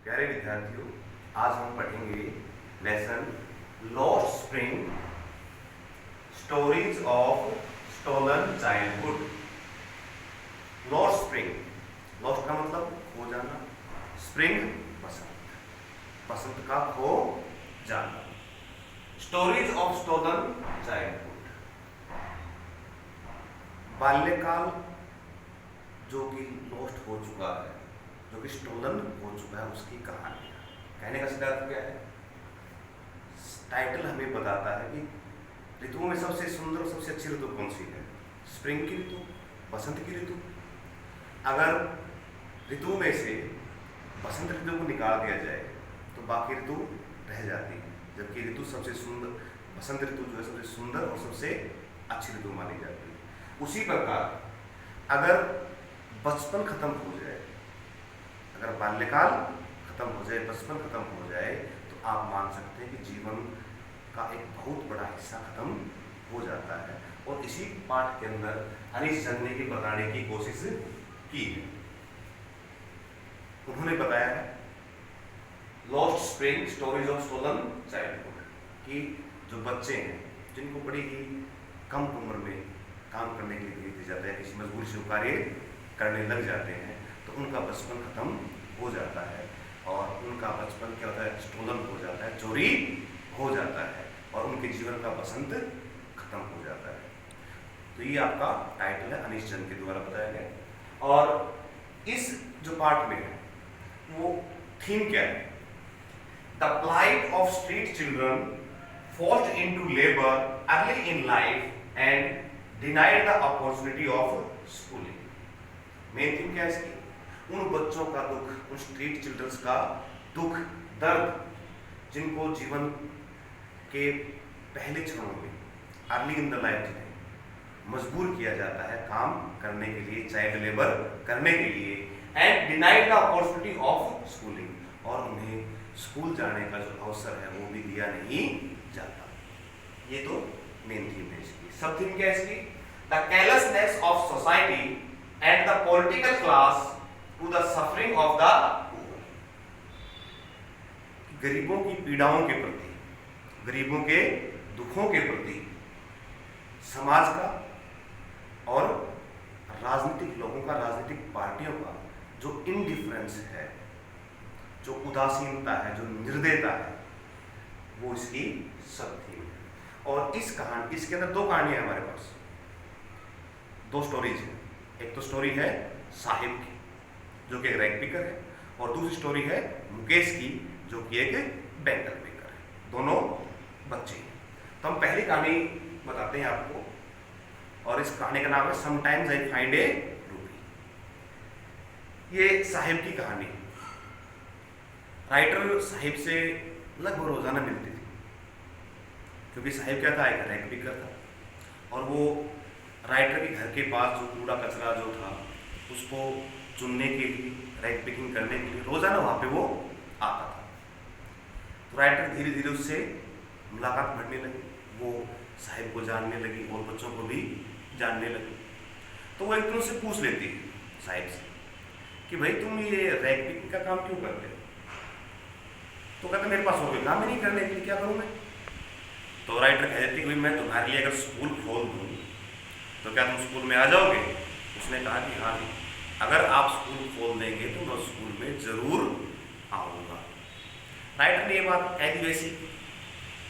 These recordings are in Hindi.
प्यारे विद्यार्थियों, आज हम पढ़ेंगे lesson lost spring stories of stolen childhood. Lost spring, lost का मतलब खो जाना, स्प्रिंग बसंत, बसंत का खो जाना। स्टोरीज ऑफ स्टोलन चाइल्डहुड, बाल्यकाल जो कि लॉस्ट हो चुका है, जो कि स्टोलन हो चुका है, उसकी कहानी। कहने का सीधा अर्थ क्या है? टाइटल हमें बताता है कि ऋतुओं में सबसे सुंदर और सबसे अच्छी ऋतु कौन सी है? स्प्रिंग की ऋतु, बसंत की ऋतु। अगर ऋतु में से बसंत ऋतु को निकाल दिया जाए तो बाकी ऋतु रह जाती है, जबकि ऋतु सबसे सुंदर, बसंत ऋतु जो है सबसे सुंदर और सबसे अच्छी ऋतु मानी जाती है। उसी प्रकार अगर बचपन खत्म हो जाए, अगर बाल्यकाल खत्म हो जाए, बचपन खत्म हो जाए, तो आप मान सकते हैं कि जीवन का एक बहुत बड़ा हिस्सा खत्म हो जाता है। और इसी पाठ के अंदर हरीश जन ने बताने की कोशिश की है। उन्होंने बताया है lost spring stories of stolen childhood कि जो बच्चे हैं जिनको बड़ी ही कम उम्र में काम करने के लिए दिया जाता है, किसी मजबूरी से कार्य करने लग जाते हैं, तो उनका बचपन खत्म हो जाता है और उनका बचपन क्या होता है? स्टोलन हो जाता है, चोरी हो जाता है और उनके जीवन का बसंत खत्म हो जाता है। तो ये आपका टाइटल है, अनीश चंद के द्वारा बताया गया। और इस जो पार्ट में है वो थीम क्या है? The plight of street children forced into labour early in life and denied the opportunity of schooling. Main theme क्या है इसकी? उन बच्चों का दुख, उन स्ट्रीट चिल्ड्रंस का दुख, दर्द, जिनको जीवन के पहले क्षणों में अर्ली इन द लाइफ मजबूर किया जाता है काम करने के लिए, चाइल्ड लेबर करने के लिए, and denied the opportunity of schooling, और उन्हें स्कूल जाने का जो अवसर है वो भी दिया नहीं जाता। ये तो मेन थीम है इसकी। सब थीम क्या है इसकी? The carelessness of society and the political class to the suffering of the poor. गरीबों की पीड़ाओं के प्रति, गरीबों के दुखों के प्रति समाज का और राजनीतिक लोगों का, राजनीतिक पार्टियों का जो इनडिफरेंस है, जो उदासीनता है, जो निर्दयता है, वो इसकी सब थीम है। और इस कहानी, इसके अंदर दो कहानियां हमारे पास, दो स्टोरीज हैं। एक तो स्टोरी है साहिब की जो कि एक रैग पिकर है, और दूसरी स्टोरी है मुकेश की जो कि एक बैंकर पिकर है। दोनों बच्चे हैं। तो हम पहली कहानी बताते हैं आपको, और इस कहानी का नाम है sometimes I find A Ruby. ये साहिब की कहानी है। राइटर साहिब से लगभग रोजाना मिलती थी, क्योंकि साहिब क्या था? एक रैग पिकर था, और वो राइटर के घर के पास जो कूड़ा कचरा जो था उसको चुनने के लिए, रैग पिकिंग करने के लिए रोजाना वहां पे वो आता था। तो राइटर धीरे धीरे उससे मुलाकात बढ़ने लगी, वो साहिब को जानने लगी और बच्चों को भी जानने लगी। तो वो एक दिन से पूछ लेती है साहिब से कि भाई तुम ये रैग पिकिंग का काम क्यों करते हो? तो कहते मेरे पास और कोई काम ही नहीं करने के लिए, क्या करूं मैं? तो राइटर कह देती कि भाई मैं तुम्हारे लिए अगर स्कूल खोल दूं तो क्या तुम स्कूल में आ जाओगे? उसने कहा कि हाँ, अगर आप स्कूल खोल देंगे तो मैं स्कूल में जरूर आऊँगा। राइटर ने ये बात कह दी। वैसी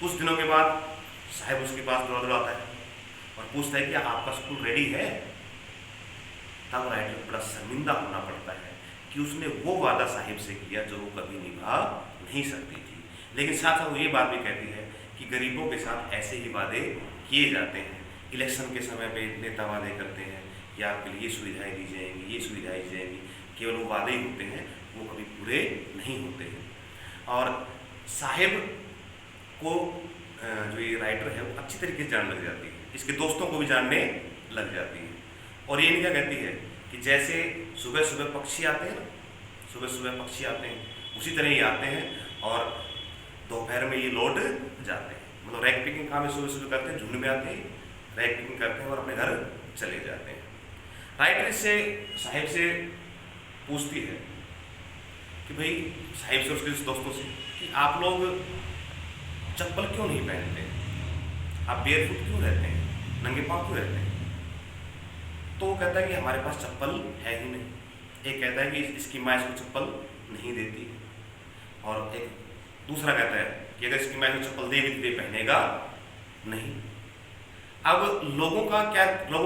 कुछ दिनों के बाद साहिब उसके पास दौड़ आता है और पूछता है कि आपका स्कूल रेडी है? तब राइटर को बड़ा शर्मिंदा होना पड़ता है कि उसने वो वादा साहिब से किया जो वो कभी निभा नहीं सकती थी। लेकिन साथ साथ वो ये बात भी कहती है कि गरीबों के साथ ऐसे ही वादे किए जाते हैं। इलेक्शन के समय पे नेता वादे करते हैं कि आपके लिए ये सुविधाएं दी जाएंगी, ये सुविधाएं दी जाएंगी, केवल वो वादे ही होते हैं, वो कभी पूरे नहीं होते हैं। और साहिब को जो ये राइटर है वो अच्छी तरीके से जानने लग जाती है, इसके दोस्तों को भी जानने लग जाती है। और ये क्या कहती है कि जैसे सुबह सुबह पक्षी आते हैं ना, सुबह सुबह पक्षी आते हैं, उसी तरह ये आते हैं और दोपहर में ये लौट जाते हैं। मतलब रैग पिकिंग काम सुबह सुबह करते हैं, झुंड में आते हैं, रैग पिकिंग करते हैं और अपने घर चले जाते हैं। राइटर इससे साहिब से पूछती है कि भाई साहिब से उसके दोस्तों से कि आप लोग चप्पल क्यों नहीं पहनते, आप बेयरफुट क्यों रहते हैं, नंगे पाँव क्यों रहते हैं। तो वो कहता है कि हमारे पास चप्पल है ही नहीं। एक कहता है कि इसकी माँ इसको चप्पल नहीं देती, और एक दूसरा कहता है कि अगर इसकी माँ इसको चप्पल दे भी तो पहनेगा नहीं। अब लोगों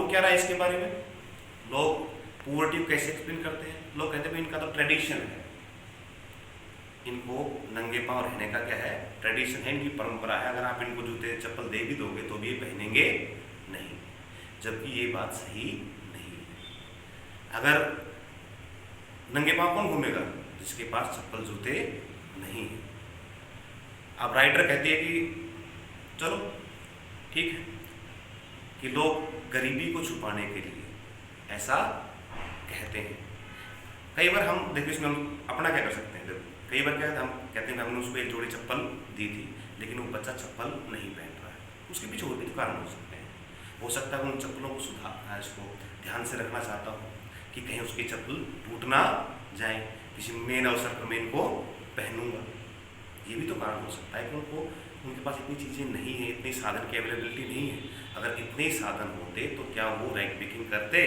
क्या राय इसके बारे में, लोग पुअर्टी को कैसे एक्सप्लेन करते हैं। लोग कहते हैं इनका तो ट्रेडिशन है, इनको नंगे पांव रहने का क्या है, ट्रेडिशन है, इनकी परंपरा है, अगर आप इनको जूते चप्पल दे भी दोगे तो भी ये पहनेंगे नहीं। जबकि ये बात सही नहीं है। अगर नंगे पांव कौन घूमेगा, जिसके पास चप्पल जूते नहीं है। अब राइटर कहती है कि चलो ठीक है कि लोग गरीबी को छुपाने के लिए ऐसा कहते हैं। कई बार हम देखिए इसमें हम अपना क्या कर सकते हैं। कई बार क्या है, हम कहते हैं हमने उसको एक जोड़ी चप्पल दी थी लेकिन वो बच्चा चप्पल नहीं पहन रहा है, उसके पीछे और भी तो कारण हो सकते हैं। हो सकता है उन चप्पलों को सुधार, इसको ध्यान से रखना चाहता हूँ कि कहीं उसकी चप्पल टूट ना जाए, किसी मेन अवसर पर मैं इनको पहनूंगा। ये भी तो कारण हो सकता है कि उनके पास इतनी चीज़ें नहीं है, इतनी साधन की अवेलेबिलिटी नहीं है। अगर इतने ही साधन होते तो क्या वो रैंक पिकिंग करते,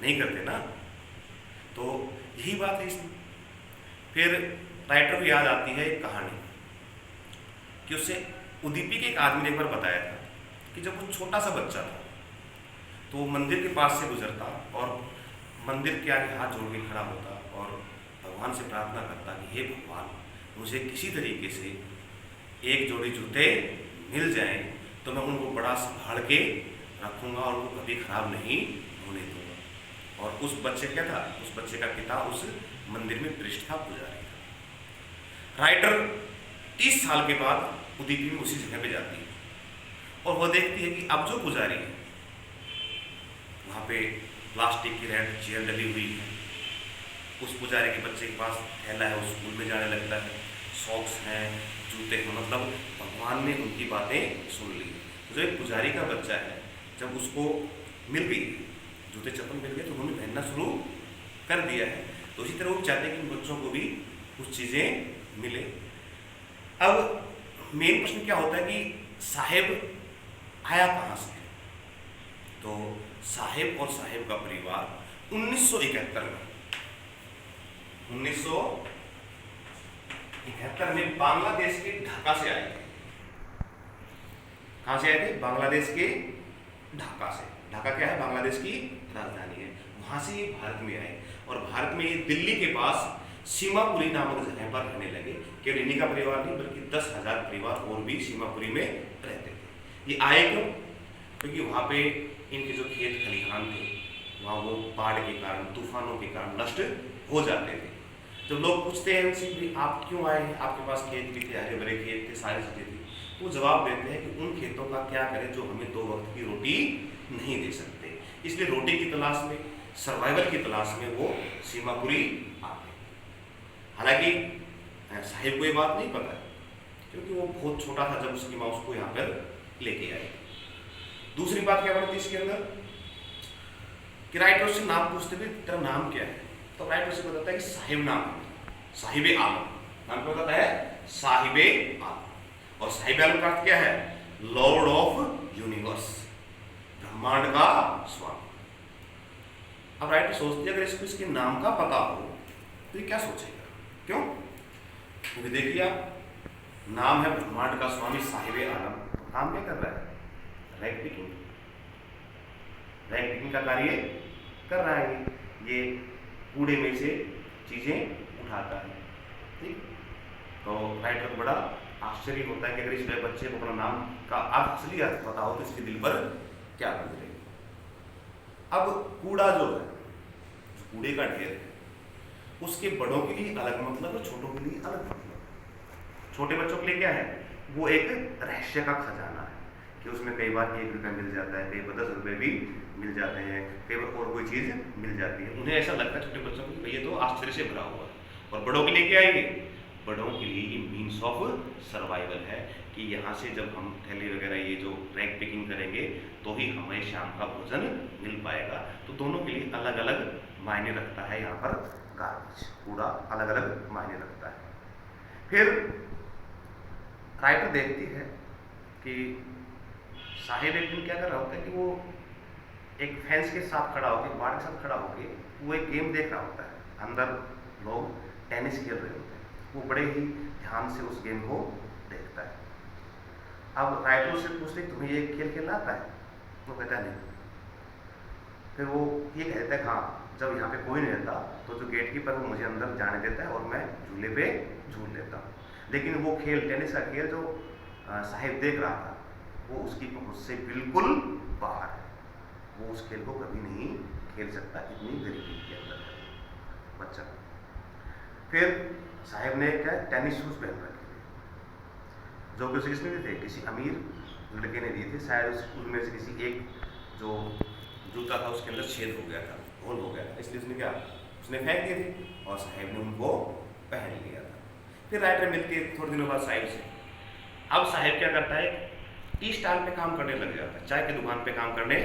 नहीं करते ना। तो यही बात है इसमें। फिर राइटर को याद आती है एक कहानी कि उससे उदीपी के एक आदमी ने एक बार बताया था कि जब वो छोटा सा बच्चा था तो वो मंदिर के पास से गुजरता और मंदिर के आगे हाथ जोड़ के खड़ा होता और भगवान से प्रार्थना करता कि हे भगवान, मुझे किसी तरीके से एक जोड़ी जूते मिल जाएं तो मैं उनको बड़ा संभाल के रखूँगा और उनको कभी खराब नहीं होने दूँगा। और उस बच्चे क्या था, उस बच्चे का पिता उस मंदिर में पृष्ठ था, पुजारी था। राइटर 30 साल के बाद उदीपी में उसी जगह पे जाती है और वह देखती है कि अब जो पुजारी है वहाँ पे प्लास्टिक की रेड चेयर डली हुई है, उस पुजारी के बच्चे के पास थैला है, वो स्कूल में जाने लगता है, सॉक्स हैं, जूते हैं, मतलब भगवान ने उनकी बातें सुन ली। जो एक पुजारी का बच्चा है, जब उसको मिल गई जूते चप्पल मिल गए तो उन्होंने पहनना शुरू कर दिया है। तो इसी तरह वो चाहते हैं कि उन बच्चों को भी कुछ चीज़ें मिले। अब मेन प्रश्न क्या होता है कि साहेब आया कहाँ से। तो साहेब और साहेब का परिवार 1971 में बांग्लादेश के ढाका से आए थे। कहाँ से आए थे? बांग्लादेश के ढाका से। ढाका क्या है? बांग्लादेश की राजधानी है। वहाँ से ये भारत में आए और भारत में ये दिल्ली के पास सीमापुरी नामक जगह पर रहने लगे। केवल इन्हीं का परिवार नहीं बल्कि 10,000 परिवार और भी सीमापुरी में रहते थे। ये आए क्यों? क्योंकि वहाँ पे इनके जो खेत खलिहान थे वहाँ वो बाढ़ के कारण, तूफानों के कारण नष्ट हो जाते थे। जब लोग पूछते हैं उनसे भी आप क्यों आए हैं, आपके पास खेत भी थे, हरे भरे खेत थे, सारी चीज़ें थी, वो जवाब देते हैं कि उन खेतों का क्या करें जो हमें 2 वक्त की रोटी नहीं दे सकते। इसलिए रोटी की तलाश में, सर्वाइवल की तलाश में वो सीमापुरी आते। हालांकि साहिब को ये बात नहीं पता है क्योंकि वो बहुत छोटा था जब उसकी माँ उसको यहाँ पर लेके आई। दूसरी बात क्या बनती है इसके अंदर कि राइटर से नाम पूछते थे तेरा नाम क्या है, तो राइटर से बताता है कि साहिब नाम है, साहिब आलम नाम क्या बताता है, साहिब आलम। और साहिब आलम का अर्थ क्या है? लॉर्ड ऑफ यूनिवर्स, ब्रह्मांड का स्वामी। अब राइटर सोचते हैं अगर इसको इसके नाम का पता हो तो ये क्या सोचेगा, क्यों? क्योंकि देखिए आप, नाम है ब्रह्मांड का स्वामी साहिब आलम, काम क्या कर रहा है? रैंक पिकिंग, रैंक पिकिंग का कार्य कर रहा है। ये कूड़े में से चीजें उठाता है। ठीक, तो राइटर को बड़ा आश्चर्य होता है कि अगर इस बच्चे को अपना नाम का असली अर्थ पता हो तो इसके दिल पर क्या गुजरेगी। अब कूड़ा जो है, कूड़े का ढेर है, उसके बड़ों के लिए अलग मतलब और छोटों के लिए अलग मतलब। छोटे बच्चों के लिए क्या है? वो एक रहस्य का खजाना है कि उसमें कई बार 1 रुपया मिल जाता है, कई बार 10 रुपये भी मिल जाते हैं, कई बार और कोई चीज़ मिल जाती है। उन्हें ऐसा लगता है छोटे बच्चों को ये तो आश्चर्य से भरा हुआ है। और बड़ों के लिए क्या है? बड़ों के लिए ये मीन्स ऑफ सर्वाइवल है कि यहाँ से जब हम थैली वगैरह ये जो रैंक पिकिंग करेंगे तो ही हमें शाम का भोजन मिल पाएगा। तो दोनों के लिए अलग अलग मायने रखता है यहाँ पर गार्बेज, कूड़ा अलग अलग मायने रखता है। फिर राइटर देखती है कि साहिब एक दिन क्या कर रहा होता है कि वो एक फेंस के साथ खड़ा होकर, बाड़ के साथ खड़ा होकर वो एक गेम देख रहा होता है। अंदर लोग टेनिस खेल रहे होते हैं, वो बड़े ही ध्यान से उस गेम को देखता है। अब राइटर से पूछते तुम्हें ये खेल खेलना आता है? वो कहता है नहीं। फिर वो ये कह देता है हाँ, जब यहाँ पे कोई नहीं रहता तो जो गेट कीपर वो मुझे अंदर जाने देता है और मैं झूले पे झूल लेता हूँ। लेकिन वो खेल, टेनिस का खेल जो साहिब देख रहा था, वो उसकी पहुँच से बिल्कुल बाहर है। वो उस खेल को कभी नहीं खेल सकता, इतनी गरीबी के अंदर है बच्चा। फिर साहिब ने क्या टेनिस शूज पहन रखे थे, जो कि उसे किसने दिए थे? किसी अमीर लड़के ने दिए थे। शायद उनमें से किसी एक जो जूता था उसके अंदर छेद हो गया था, होल हो गया था, इसलिए उसने क्या, उसने फेंक दिए थे और साहिब ने उनको पहन लिया था। फिर राइटर मिलती है थोड़े दिनों बाद साहिब से। अब साहिब क्या करता है, टी स्टाल पे काम करने लग जाता है, चाय की दुकान पे काम करने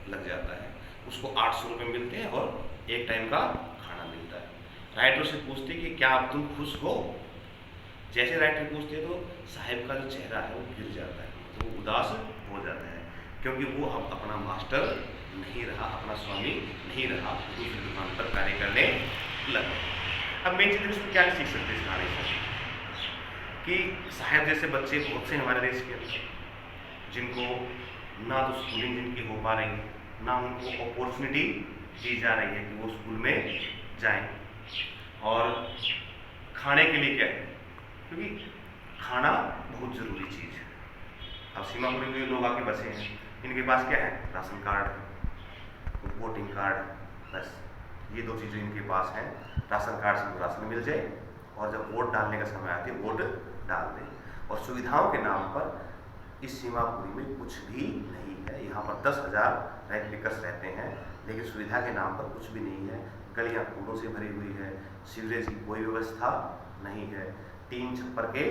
लग जाता है। उसको 800 रुपये मिलते हैं और एक टाइम का खाना मिलता है। राइटर से पूछते कि क्या अब तुम खुश हो? जैसे राइटर पूछते हैं तो साहिब का जो चेहरा है वो गिर जाता है, तो वो उदास हो जाता है, क्योंकि वो अब अपना मास्टर नहीं रहा, अपना स्वामी नहीं रहा, दूसरी दुकान पर कार्य करने लगा। अब मेन चीज़ इसमें क्या सीख सकते हैं इस कहानी से, कि साहिब जैसे बच्चे बहुत से हमारे देश के अंदर, जिनको ना तो स्कूलिंग जिनकी हो पा रही है, ना उनको अपॉर्चुनिटी दी जा रही है कि वो स्कूल में जाएं। और खाने के लिए क्या है, क्योंकि खाना बहुत ज़रूरी चीज़ है। अब सीमापुरी में लोग आके बसे हैं, इनके पास क्या है? राशन कार्ड, वोटिंग कार्ड, बस ये दो चीज़ें इनके पास हैं। राशन कार्ड से राशन मिल जाए और जब वोट डालने का समय आती है वोट डाल दें। और सुविधाओं के नाम पर इस सीमापुरी में कुछ भी नहीं है। यहाँ पर 10,000 रैंक पिकर्स रहते हैं, लेकिन सुविधा के नाम पर कुछ भी नहीं है। गलियाँ कूड़ों से भरी हुई है, सीवरेज की कोई व्यवस्था नहीं है, 3 छप्पर के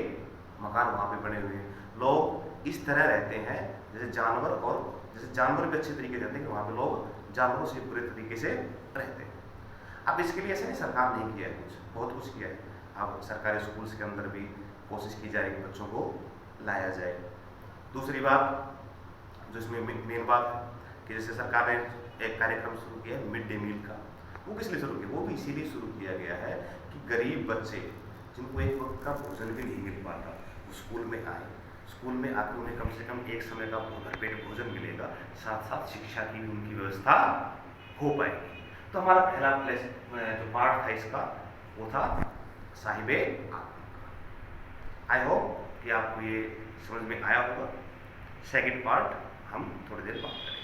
मकान वहाँ पे बने हुए हैं। लोग इस तरह रहते हैं जैसे जानवर, और जैसे जानवर भी अच्छे तरीके से रहते हैं कि वहाँ पे लोग जानवरों से पूरे तरीके से रहते हैं। अब इसके लिए ऐसा नहीं सरकार नहीं किया है, कुछ बहुत कुछ किया है। अब सरकारी स्कूल्स के अंदर भी कोशिश की जा रही है कि बच्चों को लाया जाए। दूसरी बात जो इसमें मेन बात है कि जैसे सरकार ने एक कार्यक्रम शुरू किया है मिड डे मील का। वो किस लिए शुरू किया? वो भी इसीलिए शुरू किया गया है कि गरीब बच्चे जिनको एक वक्त का भोजन भी नहीं मिल पाता, वो स्कूल में आए, स्कूल में आकर उन्हें कम से कम एक समय का भरपेट भोजन मिलेगा, साथ साथ शिक्षा की भी उनकी व्यवस्था हो पाएगी। तो हमारा पहला जो पार्ट था इसका वो था साहिबे आत्मा। आई होप कि आपको ये समझ में आया होगा। सेकंड पार्ट हम थोड़ी देर बाद करेंगे।